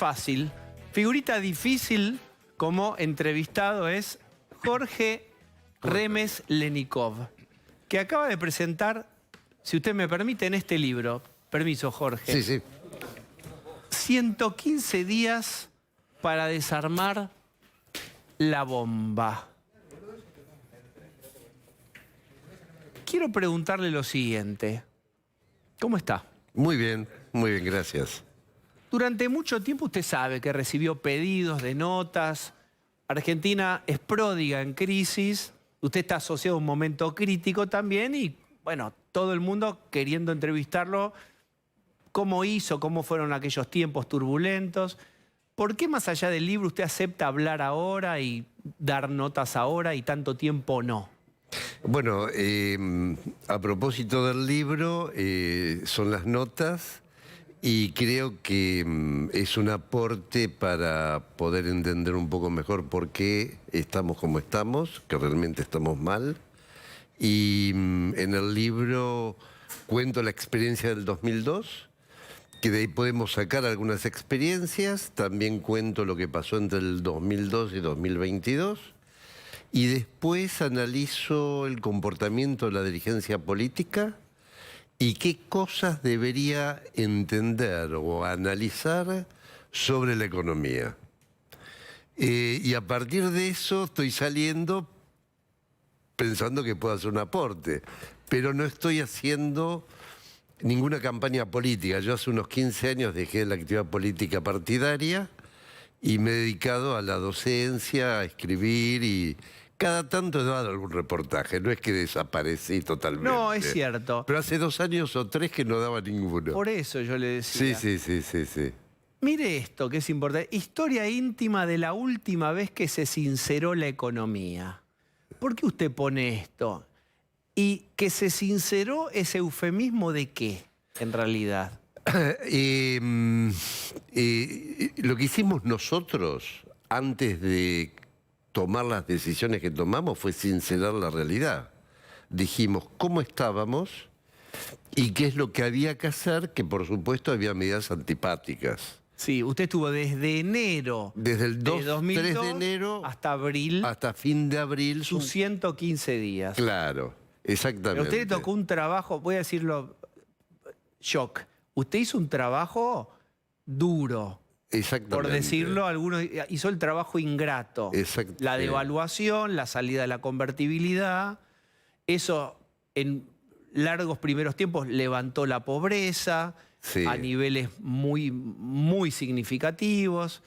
fácil. Figurita difícil como entrevistado es Jorge Remes Lenikov, que acaba de presentar, si usted me permite, en este libro. Permiso, Jorge. Sí, sí. 115 días para desarmar la bomba. Quiero preguntarle lo siguiente. ¿Cómo está? Muy bien, gracias. Durante mucho tiempo usted sabe que recibió pedidos de notas. Argentina es pródiga en crisis. Usted está asociado a un momento crítico también y, bueno, todo el mundo queriendo entrevistarlo. ¿Cómo hizo? ¿Cómo fueron aquellos tiempos turbulentos? ¿Por qué más allá del libro usted acepta hablar ahora y dar notas ahora y tanto tiempo no? Bueno, a propósito del libro, son las notas y creo que es un aporte para poder entender un poco mejor por qué estamos como estamos, que realmente estamos mal. Y en el libro cuento la experiencia del 2002, que de ahí podemos sacar algunas experiencias. También cuento lo que pasó entre el 2002 y 2022. Y después analizo el comportamiento de la dirigencia política y qué cosas debería entender o analizar sobre la economía. Y a partir de eso estoy saliendo pensando que puedo hacer un aporte, pero no estoy haciendo ninguna campaña política. Yo hace unos 15 años dejé la actividad política partidaria y me he dedicado a la docencia, a escribir y cada tanto he dado algún reportaje. No es que desaparecí totalmente. No, es cierto. Pero hace 2 años o 3 que no daba ninguno. Por eso yo le decía. Sí. Mire esto, que es importante. Historia íntima de la última vez que se sinceró la economía. ¿Por qué usted pone esto? ¿Y que se sinceró ese eufemismo de qué, en realidad? Lo que hicimos nosotros antes de tomar las decisiones que tomamos fue sincerar la realidad. Dijimos cómo estábamos y qué es lo que había que hacer, que por supuesto había medidas antipáticas. Sí, usted estuvo desde enero Desde el 3 2002 de enero hasta abril, hasta fin de abril. sus 115 días. Claro, exactamente. Pero a usted le tocó un trabajo, voy a decirlo, shock. Usted hizo un trabajo duro. Exactamente. Por decirlo, algunos hizo el trabajo ingrato. La devaluación, la salida de la convertibilidad. Eso en largos primeros tiempos levantó la pobreza a niveles muy significativos.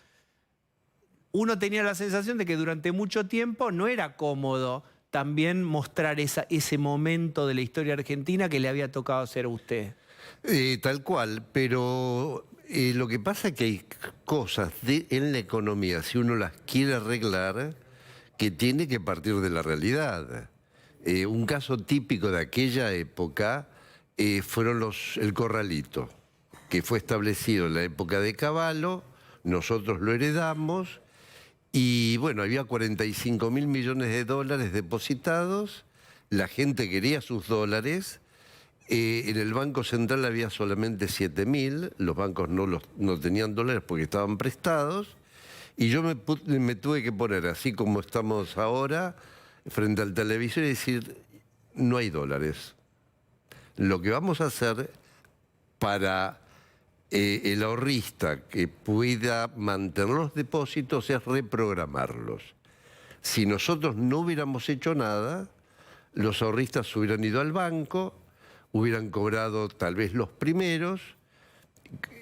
Uno tenía la sensación de que durante mucho tiempo no era cómodo también mostrar ese momento de la historia argentina que le había tocado hacer a usted. Tal cual, pero lo que pasa es que hay cosas en la economía, si uno las quiere arreglar, que tiene que partir de la realidad. Un caso típico de aquella época fueron el corralito, que fue establecido en la época de Cavallo, nosotros lo heredamos, y bueno, había 45.000 millones de dólares depositados, la gente quería sus dólares. En el Banco Central había solamente 7.000, los bancos no tenían dólares porque estaban prestados, y yo me tuve que poner, así como estamos ahora, frente al televisor y decir, no hay dólares. Lo que vamos a hacer para el ahorrista que pueda mantener los depósitos es reprogramarlos. Si nosotros no hubiéramos hecho nada, los ahorristas hubieran ido al banco, hubieran cobrado tal vez los primeros,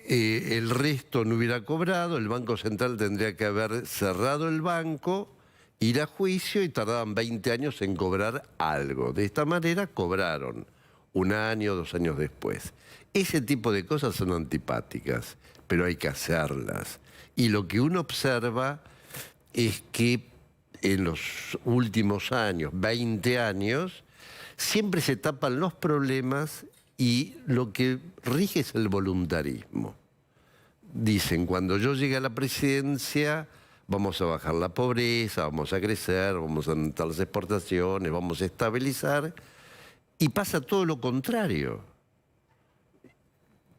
el resto no hubiera cobrado, el Banco Central tendría que haber cerrado el banco, ir a juicio y tardaban 20 años en cobrar algo. De esta manera cobraron 1 año, 2 años después. Ese tipo de cosas son antipáticas, pero hay que hacerlas. Y lo que uno observa es que en los últimos años, 20 años, siempre se tapan los problemas y lo que rige es el voluntarismo. Dicen, cuando yo llegue a la presidencia, vamos a bajar la pobreza, vamos a crecer, vamos a aumentar las exportaciones, vamos a estabilizar, y pasa todo lo contrario.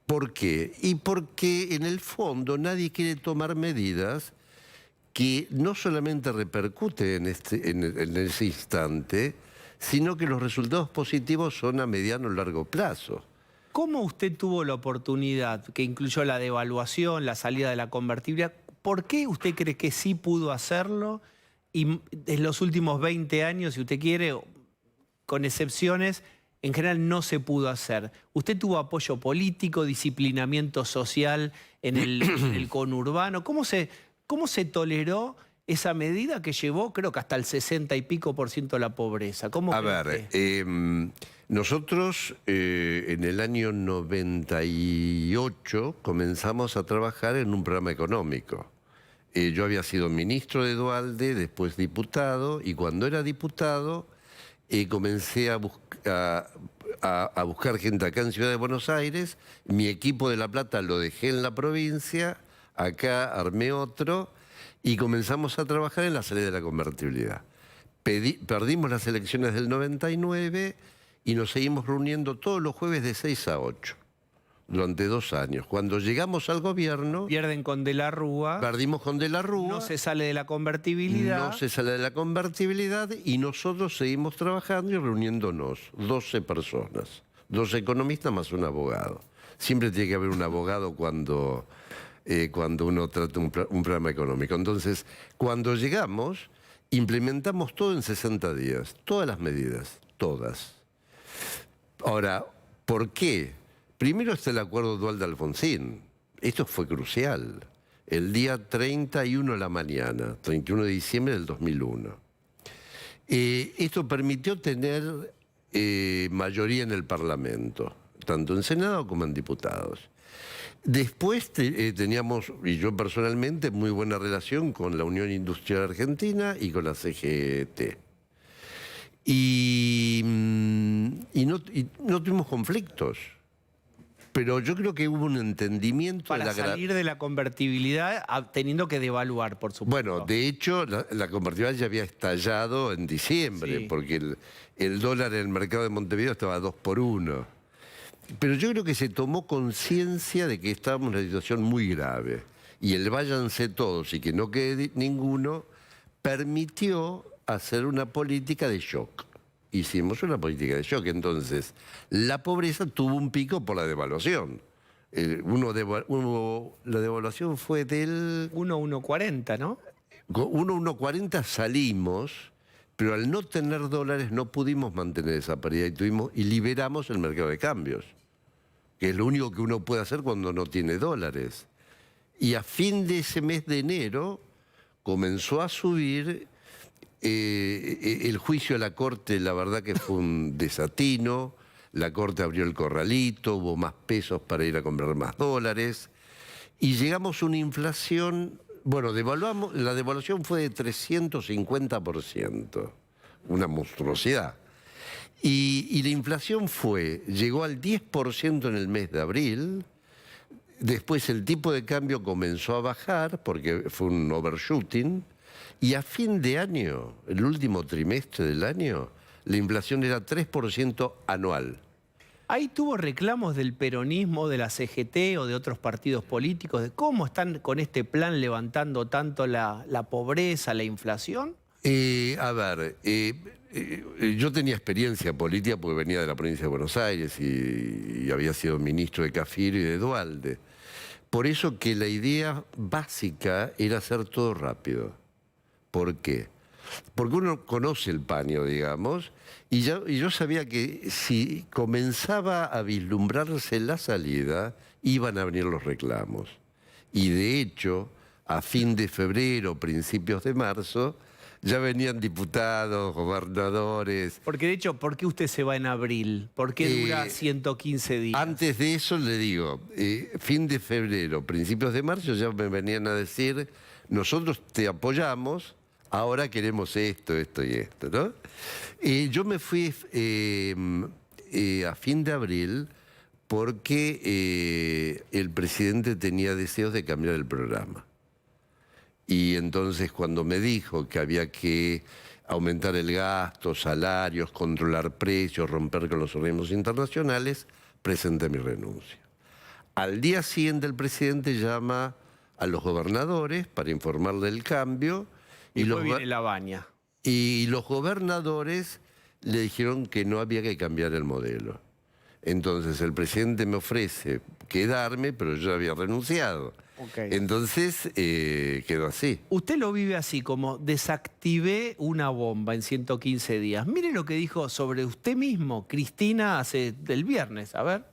¿Por qué? Y porque en el fondo nadie quiere tomar medidas que no solamente repercuten en ese instante, sino que los resultados positivos son a mediano y largo plazo. ¿Cómo usted tuvo la oportunidad, que incluyó la devaluación, la salida de la convertibilidad? ¿Por qué usted cree que sí pudo hacerlo? Y en los últimos 20 años, si usted quiere, con excepciones, en general no se pudo hacer. ¿Usted tuvo apoyo político, disciplinamiento social en el conurbano? ¿Cómo se toleró esa medida que llevó, creo que hasta el 60 y pico % de la pobreza? ¿Cómo A ver, nosotros en el año 98 comenzamos a trabajar en un programa económico. Yo había sido ministro de Duhalde, después diputado, y cuando era diputado comencé a buscar gente acá en Ciudad de Buenos Aires. Mi equipo de La Plata lo dejé en la provincia, acá armé otro, y comenzamos a trabajar en la salida de la convertibilidad. Perdimos las elecciones del 99 y nos seguimos reuniendo todos los jueves de 6 a 8. Durante 2 años. Cuando llegamos al gobierno... Pierden con De la Rúa. Perdimos con De la Rúa. No se sale de la convertibilidad. No se sale de la convertibilidad y nosotros seguimos trabajando y reuniéndonos. 12 personas. 2 economistas más un abogado. Siempre tiene que haber un abogado cuando uno trata un programa económico. Entonces, cuando llegamos, implementamos todo en 60 días. Todas las medidas. Todas. Ahora, ¿por qué? Primero está el acuerdo Duhalde-Alfonsín. Esto fue crucial. El día 31 de la mañana, 31 de diciembre del 2001. Esto permitió tener mayoría en el Parlamento, tanto en Senado como en diputados. Después teníamos, y yo personalmente, muy buena relación con la Unión Industrial Argentina y con la CGT. Y no tuvimos conflictos. Pero yo creo que hubo un entendimiento... Para salir de la convertibilidad teniendo que devaluar, por supuesto. Bueno, de hecho, la convertibilidad ya había estallado en diciembre, sí, porque el dólar en el mercado de Montevideo estaba 2 por 1. Pero yo creo que se tomó conciencia de que estábamos en una situación muy grave. Y el váyanse todos y que no quede ninguno permitió hacer una política de shock. Hicimos una política de shock. Entonces, la pobreza tuvo un pico por la devaluación. La devaluación fue del... 1,140, ¿no? 1,140 salimos, pero al no tener dólares no pudimos mantener esa paridad y liberamos el mercado de cambios, que es lo único que uno puede hacer cuando no tiene dólares. Y a fin de ese mes de enero comenzó a subir... el juicio a la Corte, la verdad que fue un desatino. La Corte abrió el corralito, hubo más pesos para ir a comprar más dólares. Y llegamos a una inflación, bueno, la devaluación fue de 350%, una monstruosidad. Y la inflación llegó al 10% en el mes de abril. Después el tipo de cambio comenzó a bajar porque fue un overshooting. Y a fin de año, el último trimestre del año, la inflación era 3% anual. ¿Ahí tuvo reclamos del peronismo, de la CGT o de otros partidos políticos de cómo están con este plan levantando tanto la pobreza, la inflación? Yo tenía experiencia política porque venía de la provincia de Buenos Aires y había sido ministro de Cafiero y de Duhalde. Por eso que la idea básica era hacer todo rápido. ¿Por qué? Porque uno conoce el paño, digamos, y yo sabía que si comenzaba a vislumbrarse la salida, iban a venir los reclamos. Y de hecho, a fin de febrero, principios de marzo, ya venían diputados, gobernadores. Porque de hecho, ¿por qué usted se va en abril? ¿Por qué dura 115 días? Antes de eso le digo, fin de febrero, principios de marzo, ya me venían a decir, nosotros te apoyamos, ahora queremos esto, esto y esto, ¿no? Yo me fui a fin de abril porque el presidente tenía deseos de cambiar el programa. Y entonces cuando me dijo que había que aumentar el gasto, salarios, controlar precios, romper con los organismos internacionales, presenté mi renuncia. Al día siguiente el presidente llama a los gobernadores para informarle del cambio. Y después viene la baña. Y los gobernadores le dijeron que no había que cambiar el modelo. Entonces el presidente me ofrece quedarme, pero yo había renunciado. Okay. Entonces quedó así. Usted lo vive así, como desactivé una bomba en 115 días. Mire lo que dijo sobre usted mismo Cristina del viernes. A ver.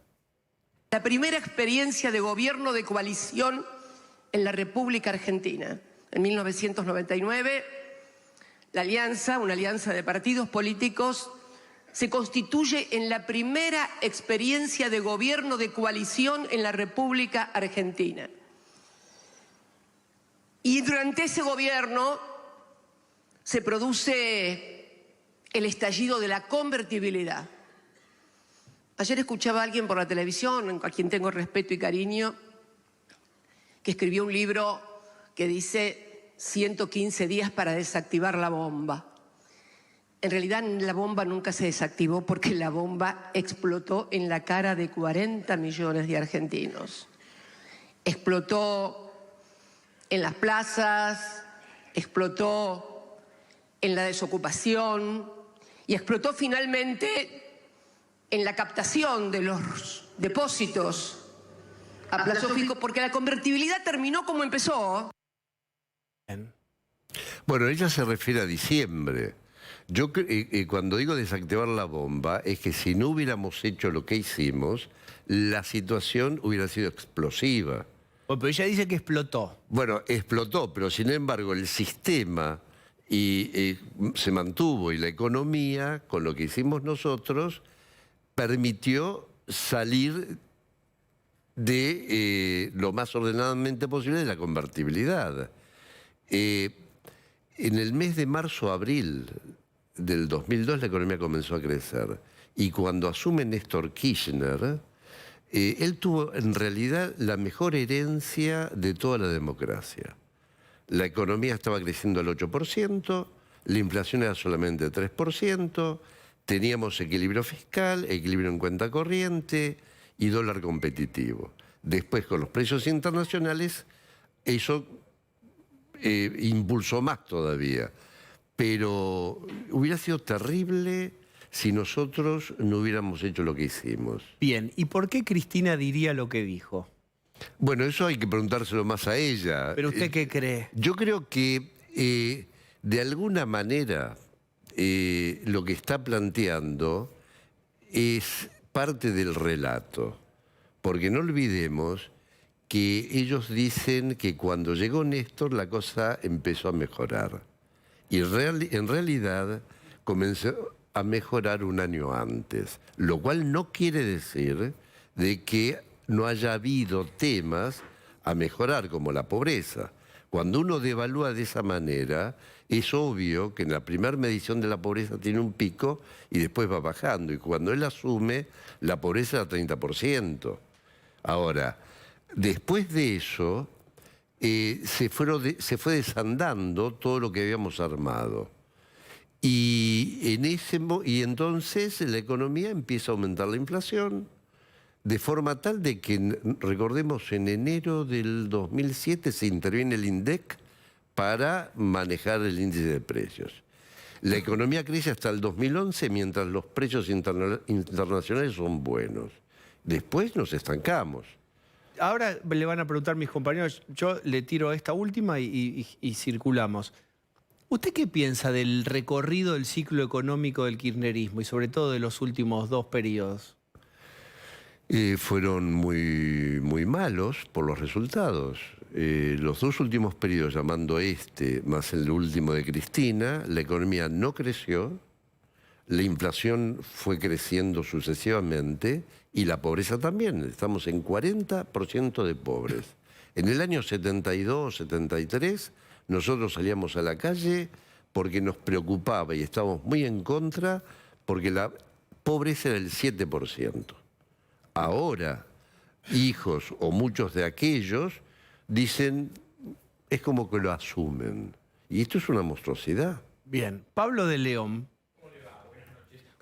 La primera experiencia de gobierno de coalición en la República Argentina. En 1999, la alianza, una alianza de partidos políticos, se constituye en la primera experiencia de gobierno de coalición en la República Argentina. Y durante ese gobierno se produce el estallido de la convertibilidad. Ayer escuchaba a alguien por la televisión, a quien tengo respeto y cariño, que escribió un libro que dice 115 días para desactivar la bomba. En realidad la bomba nunca se desactivó porque la bomba explotó en la cara de 40 millones de argentinos. Explotó en las plazas, explotó en la desocupación y explotó finalmente en la captación de los depósitos a plazo fijo, porque la convertibilidad terminó como empezó. Bueno, ella se refiere a diciembre. Yo cuando digo desactivar la bomba, es que si no hubiéramos hecho lo que hicimos, la situación hubiera sido explosiva. Bueno, pero ella dice que explotó. Bueno, explotó, pero sin embargo el sistema se mantuvo y la economía, con lo que hicimos nosotros, permitió salir de lo más ordenadamente posible de la convertibilidad. En el mes de marzo-abril del 2002 la economía comenzó a crecer y cuando asume Néstor Kirchner, él tuvo en realidad la mejor herencia de toda la democracia. La economía estaba creciendo al 8%, la inflación era solamente 3%, teníamos equilibrio fiscal, equilibrio en cuenta corriente y dólar competitivo. Después, con los precios internacionales, eso impulsó más todavía. Pero hubiera sido terrible si nosotros no hubiéramos hecho lo que hicimos. Bien, ¿y por qué Cristina diría lo que dijo? Bueno, eso hay que preguntárselo más a ella. ¿Pero usted qué cree? Yo creo que de alguna manera lo que está planteando es parte del relato. Porque no olvidemos que ellos dicen que cuando llegó Néstor la cosa empezó a mejorar. Y en realidad comenzó a mejorar un año antes, lo cual no quiere decir de que no haya habido temas a mejorar, como la pobreza. Cuando uno devalúa de esa manera, es obvio que en la primera medición de la pobreza tiene un pico y después va bajando. Y cuando él asume, la pobreza era 30%. Ahora, después de eso, se fue desandando todo lo que habíamos armado. Y entonces la economía empieza a aumentar la inflación, de forma tal de que, recordemos, en enero del 2007 se interviene el INDEC para manejar el índice de precios. La economía crece hasta el 2011 mientras los precios internacionales son buenos. Después nos estancamos. Ahora le van a preguntar mis compañeros, yo le tiro esta última y circulamos. ¿Usted qué piensa del recorrido del ciclo económico del kirchnerismo y sobre todo de los últimos 2 periodos? Fueron muy malos por los resultados. Los 2 últimos periodos, llamando más el último de Cristina, la economía no creció, la inflación fue creciendo sucesivamente y la pobreza también. Estamos en 40% de pobres. En el año 72, 73, nosotros salíamos a la calle porque nos preocupaba y estábamos muy en contra porque la pobreza era el 7%. Ahora, hijos o muchos de aquellos dicen, es como que lo asumen. Y esto es una monstruosidad. Bien. Pablo de León.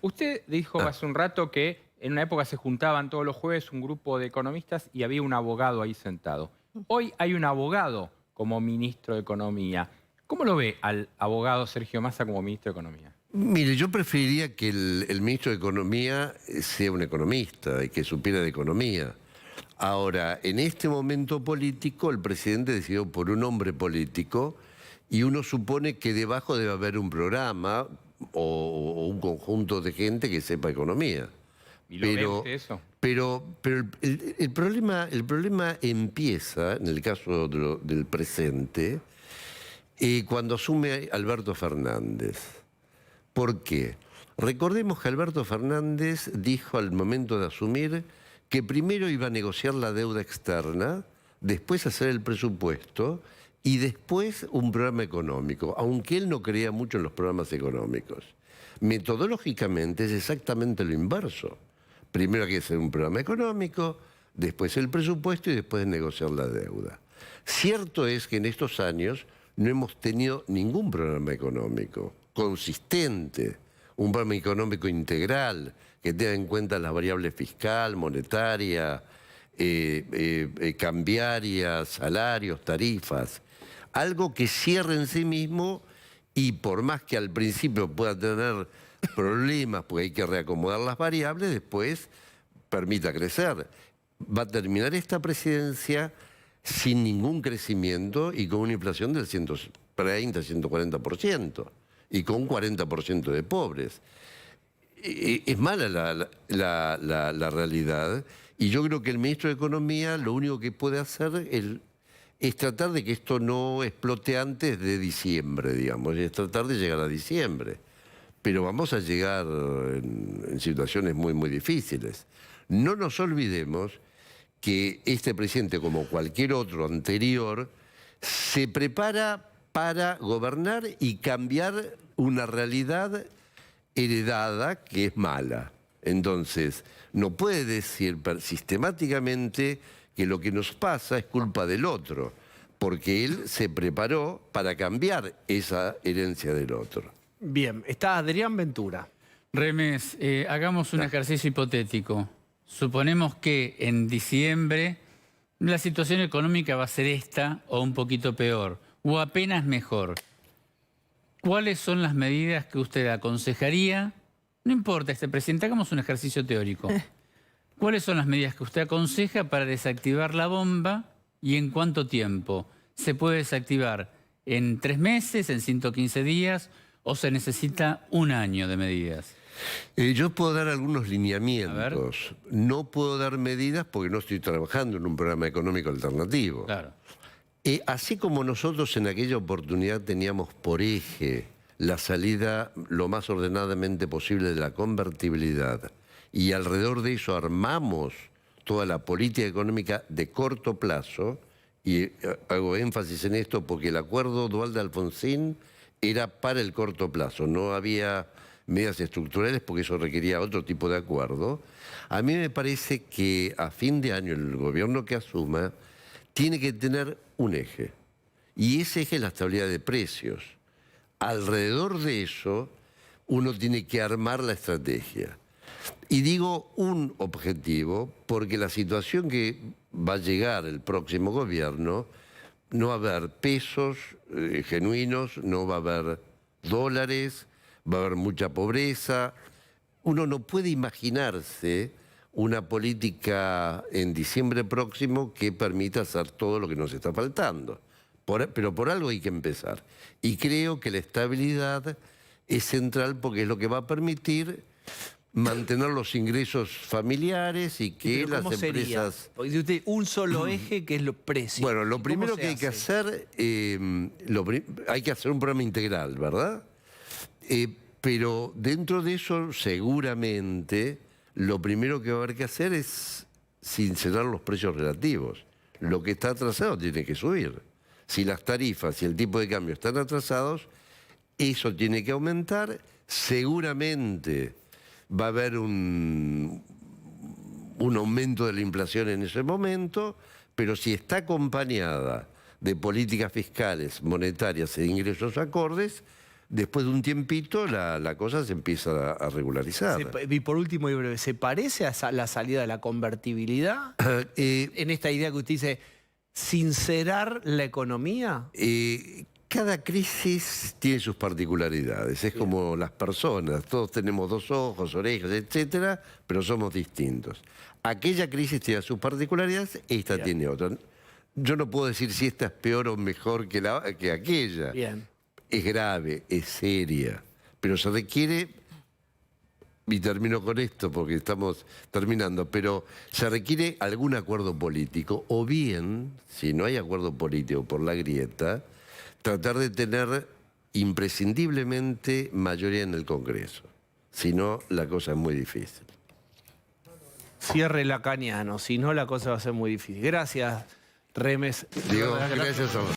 Usted dijo hace un rato que en una época se juntaban todos los jueves un grupo de economistas y había un abogado ahí sentado. Hoy hay un abogado como ministro de Economía. ¿Cómo lo ve al abogado Sergio Massa como ministro de Economía? Mire, yo preferiría que el ministro de Economía sea un economista y que supiera de economía. Ahora, en este momento político, el presidente decidió por un hombre político y uno supone que debajo debe haber un programa o un conjunto de gente que sepa economía. ¿Y lo ve usted eso? Pero el problema empieza, en el caso del presente, cuando asume Alberto Fernández. ¿Por qué? Recordemos que Alberto Fernández dijo al momento de asumir que primero iba a negociar la deuda externa, después hacer el presupuesto y después un programa económico, aunque él no creía mucho en los programas económicos. Metodológicamente es exactamente lo inverso. Primero hay que hacer un programa económico, después el presupuesto y después negociar la deuda. Cierto es que en estos años no hemos tenido ningún programa económico consistente, un programa económico integral que tenga en cuenta las variables fiscal, monetaria, cambiaria, salarios, tarifas. Algo que cierre en sí mismo y por más que al principio pueda tener problemas porque hay que reacomodar las variables, después permita crecer. Va a terminar esta presidencia sin ningún crecimiento y con una inflación del 130, 140% y con un 40% de pobres. Es mala la realidad y yo creo que el ministro de Economía lo único que puede hacer es tratar de que esto no explote antes de diciembre, digamos, es tratar de llegar a diciembre. Pero vamos a llegar en situaciones muy, muy difíciles. No nos olvidemos que este presidente, como cualquier otro anterior, se prepara para gobernar y cambiar una realidad heredada que es mala. Entonces, no puede decir sistemáticamente que lo que nos pasa es culpa del otro, porque él se preparó para cambiar esa herencia del otro. Bien, está Adrián Ventura. Remes, hagamos un ejercicio hipotético. Suponemos que en diciembre la situación económica va a ser esta o un poquito peor, o apenas mejor. ¿Cuáles son las medidas que usted aconsejaría? No importa, presidente, hagamos un ejercicio teórico. ¿Cuáles son las medidas que usted aconseja para desactivar la bomba y en cuánto tiempo? ¿Se puede desactivar en 3 meses, en 115 días o se necesita un año de medidas? Yo puedo dar algunos lineamientos. No puedo dar medidas porque no estoy trabajando en un programa económico alternativo. Claro. Así como nosotros en aquella oportunidad teníamos por eje la salida lo más ordenadamente posible de la convertibilidad y alrededor de eso armamos toda la política económica de corto plazo, y hago énfasis en esto porque el acuerdo dual de Alfonsín era para el corto plazo, no había medidas estructurales porque eso requería otro tipo de acuerdo. A mí me parece que a fin de año el gobierno que asuma tiene que tener un eje, y ese eje es la estabilidad de precios. Alrededor de eso uno tiene que armar la estrategia. Y digo un objetivo porque la situación que va a llegar el próximo gobierno, no va a haber pesos genuinos, no va a haber dólares, va a haber mucha pobreza. Uno no puede imaginarse una política en diciembre próximo que permita hacer todo lo que nos está faltando. Pero por algo hay que empezar. Y creo que la estabilidad es central porque es lo que va a permitir mantener los ingresos familiares y que las empresas... Porque dice usted, un solo eje que es los precios. Bueno, lo primero que hay que hacer, hay que hacer un programa integral, ¿verdad? Pero dentro de eso, seguramente, lo primero que va a haber que hacer es sincerar los precios relativos. Lo que está atrasado tiene que subir. Si las tarifas y el tipo de cambio están atrasados, eso tiene que aumentar. Seguramente va a haber un aumento de la inflación en ese momento, pero si está acompañada de políticas fiscales, monetarias e ingresos acordes, después de un tiempito la cosa se empieza a regularizar. Y por último y breve, ¿se parece a la salida de la convertibilidad? En esta idea que usted dice, sincerar la economía. Cada crisis tiene sus particularidades, es como las personas, todos tenemos 2 ojos, orejas, etcétera, pero somos distintos. Aquella crisis tiene sus particularidades, esta tiene otra. Yo no puedo decir si esta es peor o mejor que aquella. Bien. Es grave, es seria, pero se requiere, y termino con esto porque estamos terminando, pero se requiere algún acuerdo político, o bien, si no hay acuerdo político por la grieta, tratar de tener imprescindiblemente mayoría en el Congreso. Si no, la cosa es muy difícil. Cierre lacaniano, si no la cosa va a ser muy difícil. Gracias, Remes. Digo, gracias a vos.